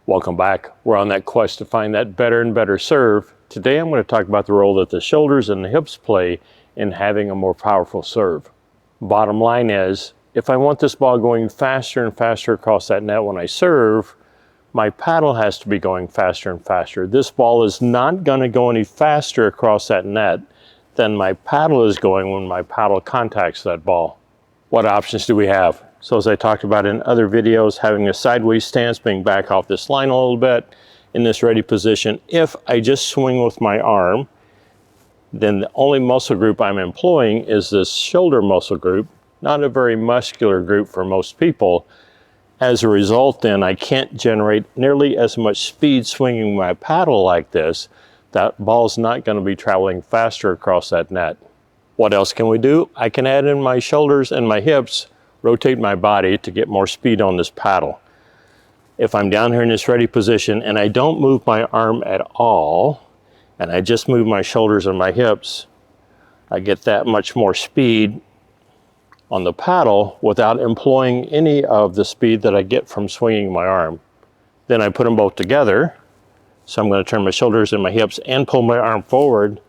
Welcome back. We're on that quest to find that better and better serve. Today I'm going to talk about the role that the shoulders and the hips play in having a more powerful serve. Bottom line is, if I want this ball going faster and faster across that net when I serve, my paddle has to be going faster and faster. This ball is not going to go any faster across that net than my paddle is going when my paddle contacts that ball. What options do we have? So as I talked about in other videos, having a sideways stance, being back off this line a little bit in this ready position. If I just swing with my arm, then the only muscle group I'm employing is this shoulder muscle group, not a very muscular group for most people. As a result, then I can't generate nearly as much speed swinging my paddle like this. That ball's not going to be traveling faster across that net. What else can we do? I can add in my shoulders and my hips, rotate my body to get more speed on this paddle. If I'm down here in this ready position and I don't move my arm at all, and I just move my shoulders and my hips, I get that much more speed on the paddle without employing any of the speed that I get from swinging my arm. Then I put them both together. So I'm going to turn my shoulders and my hips and pull my arm forward.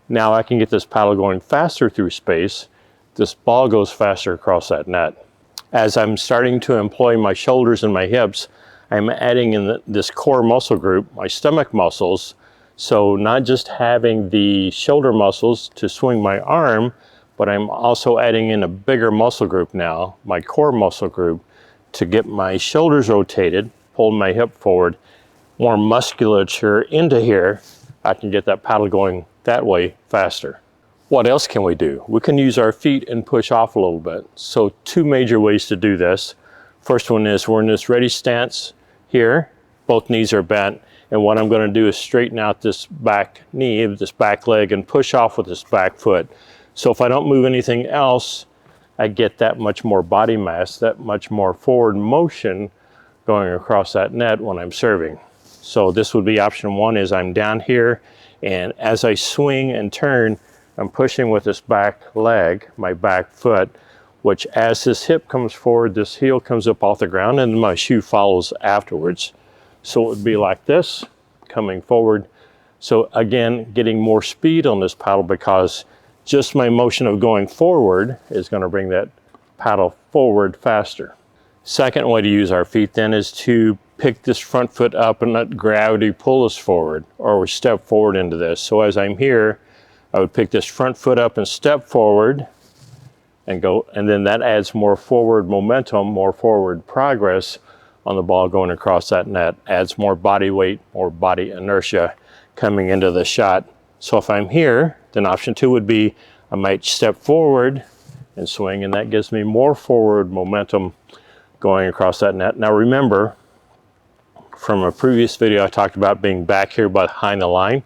Now I can get this paddle going faster through space. This ball goes faster across that net. As I'm starting to employ my shoulders and my hips, I'm adding in this core muscle group, my stomach muscles. So not just having the shoulder muscles to swing my arm, but I'm also adding in a bigger muscle group now, my core muscle group, to get my shoulders rotated, pull my hip forward, more musculature into here. I can get that paddle going that way faster. What else can we do? We can use our feet and push off a little bit. So two major ways to do this. First one is we're in this ready stance here. Both knees are bent. And what I'm going to do is straighten out this back knee, this back leg, and push off with this back foot. So if I don't move anything else, I get that much more body mass, that much more forward motion going across that net when I'm serving. So this would be option one, is I'm down here, and as I swing and turn, I'm pushing with this back leg, my back foot, which as this hip comes forward, this heel comes up off the ground, and my shoe follows afterwards. So it would be like this, coming forward. So again, getting more speed on this paddle because just my motion of going forward is going to bring that paddle forward faster. Second way to use our feet then is to pick this front foot up and let gravity pull us forward, or we step forward into this. So as I'm here, I would pick this front foot up and step forward and go, and then that adds more forward momentum, more forward progress on the ball going across that net, adds more body weight, more body inertia coming into the shot. So if I'm here, then option two would be I might step forward and swing, and that gives me more forward momentum going across that net. Now remember, from a previous video I talked about being back here behind the line.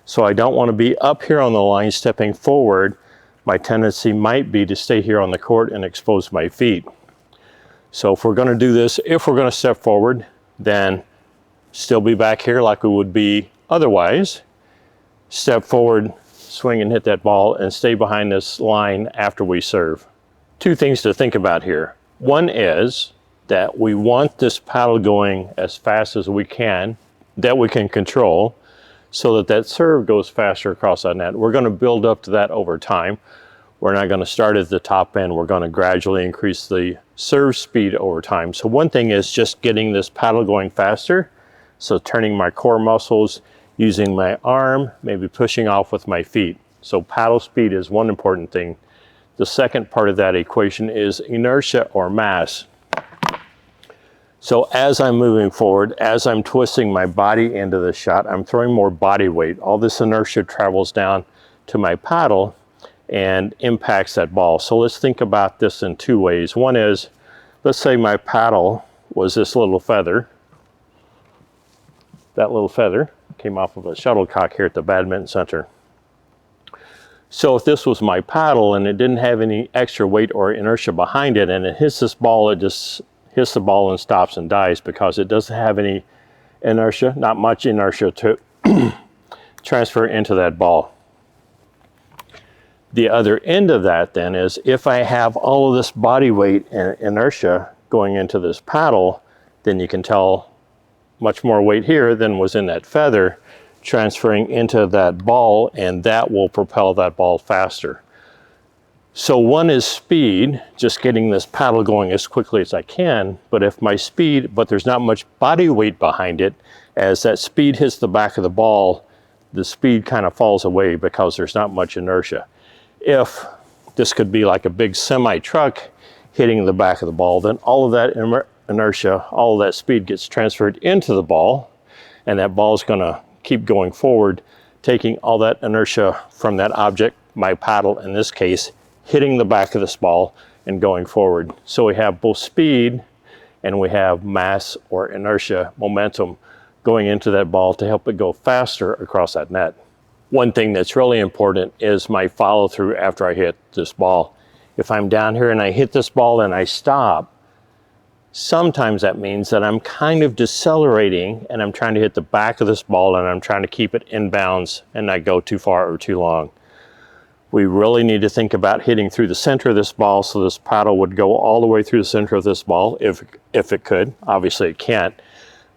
So I don't want to be up here on the line stepping forward. My tendency might be to stay here on the court and expose my feet. So if we're going to do this, if we're going to step forward, then still be back here like we would be otherwise. Step forward, swing and hit that ball, and stay behind this line after we serve. Two things to think about here. One is that we want this paddle going as fast as we can, that we can control, so that that serve goes faster across that net. We're going to build up to that over time. We're not going to start at the top end. We're going to gradually increase the serve speed over time. So one thing is just getting this paddle going faster. So turning my core muscles, using my arm, maybe pushing off with my feet. So paddle speed is one important thing. The second part of that equation is inertia or mass. So as I'm moving forward, as I'm twisting my body into the shot, I'm throwing more body weight. All this inertia travels down to my paddle and impacts that ball. So let's think about this in two ways. One is, let's say my paddle was this little feather. That little feather came off of a shuttlecock here at the badminton center. So if this was my paddle and it didn't have any extra weight or inertia behind it, and it hits this ball, it just hits the ball and stops and dies because it doesn't have any inertia, not much inertia to transfer into that ball. The other end of that then is if I have all of this body weight and inertia going into this paddle, then you can tell much more weight here than was in that feather transferring into that ball, and that will propel that ball faster. So one is speed, just getting this paddle going as quickly as I can, but if my speed, but there's not much body weight behind it, as that speed hits the back of the ball, the speed kind of falls away because there's not much inertia. If this could be like a big semi truck hitting the back of the ball, then all of that inertia, all of that speed gets transferred into the ball, and that ball is going to keep going forward, taking all that inertia from that object, my paddle in this case, hitting the back of this ball and going forward. So we have both speed and we have mass or inertia, momentum going into that ball to help it go faster across that net. One thing that's really important is my follow through after I hit this ball. If I'm down here and I hit this ball and I stop, sometimes that means that I'm kind of decelerating and I'm trying to hit the back of this ball and I'm trying to keep it in bounds and not go too far or too long. We really need to think about hitting through the center of this ball, so this paddle would go all the way through the center of this ball if it could. Obviously it can't.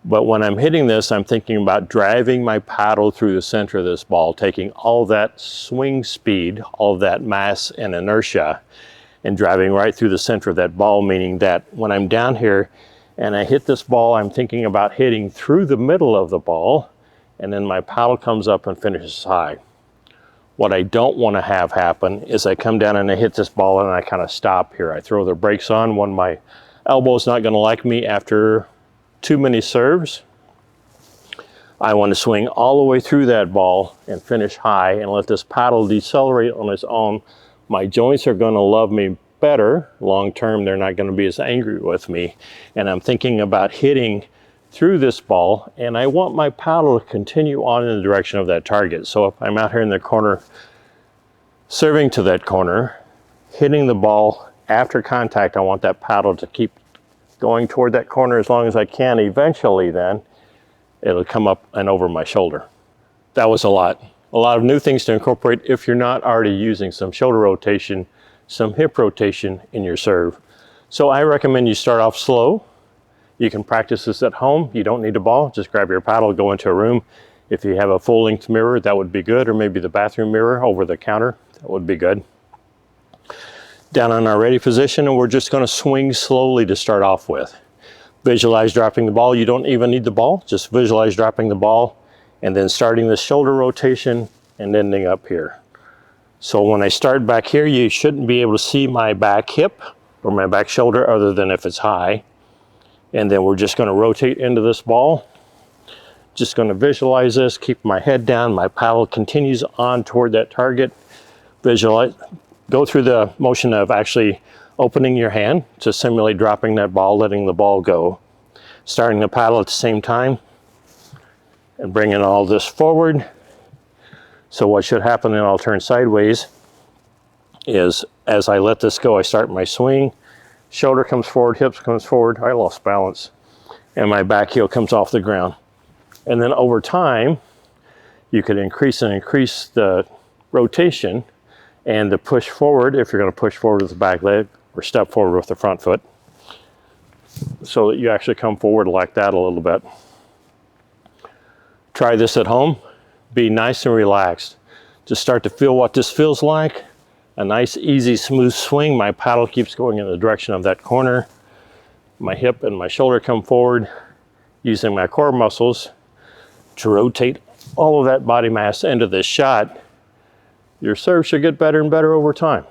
But when I'm hitting this, I'm thinking about driving my paddle through the center of this ball, taking all that swing speed, all of that mass and inertia, and driving right through the center of that ball, meaning that when I'm down here and I hit this ball, I'm thinking about hitting through the middle of the ball, and then my paddle comes up and finishes high. What I don't want to have happen is I come down and I hit this ball and I kind of stop here. I throw the brakes on when my elbow's not going to like me after too many serves. I want to swing all the way through that ball and finish high and let this paddle decelerate on its own. My joints are going to love me better long term. They're not going to be as angry with me. And I'm thinking about hitting through this ball, and I want my paddle to continue on in the direction of that target. So if I'm out here in the corner serving to that corner, hitting the ball after contact, I want that paddle to keep going toward that corner as long as I can. Eventually then it'll come up and over my shoulder. That was a lot of new things to incorporate if you're not already using some shoulder rotation, some hip rotation in your serve. So I recommend you start off slow. You can practice this at home. You don't need a ball. Just grab your paddle, go into a room. If you have a full-length mirror, that would be good, or maybe the bathroom mirror over the counter, that would be good. Down on our ready position, and we're just going to swing slowly to start off with. Visualize dropping the ball. You don't even need the ball. Just visualize dropping the ball and then starting the shoulder rotation and ending up here. So when I start back here, you shouldn't be able to see my back hip or my back shoulder other than if it's high. And then we're just going to rotate into this ball. Just going to visualize this, keep my head down, my paddle continues on toward that target. Visualize, go through the motion of actually opening your hand to simulate dropping that ball, letting the ball go. Starting the paddle at the same time and bringing all this forward. So what should happen, and I'll turn sideways, is as I let this go, I start my swing. Shoulder comes forward, hips comes forward. I lost balance. And my back heel comes off the ground. And then over time, you could increase the rotation and the push forward if you're going to push forward with the back leg or step forward with the front foot, so that you actually come forward like that a little bit. Try this at home. Be nice and relaxed. Just start to feel what this feels like. A nice, easy, smooth swing. My paddle keeps going in the direction of that corner. My hip and my shoulder come forward, using my core muscles to rotate all of that body mass into this shot. Your serve should get better and better over time.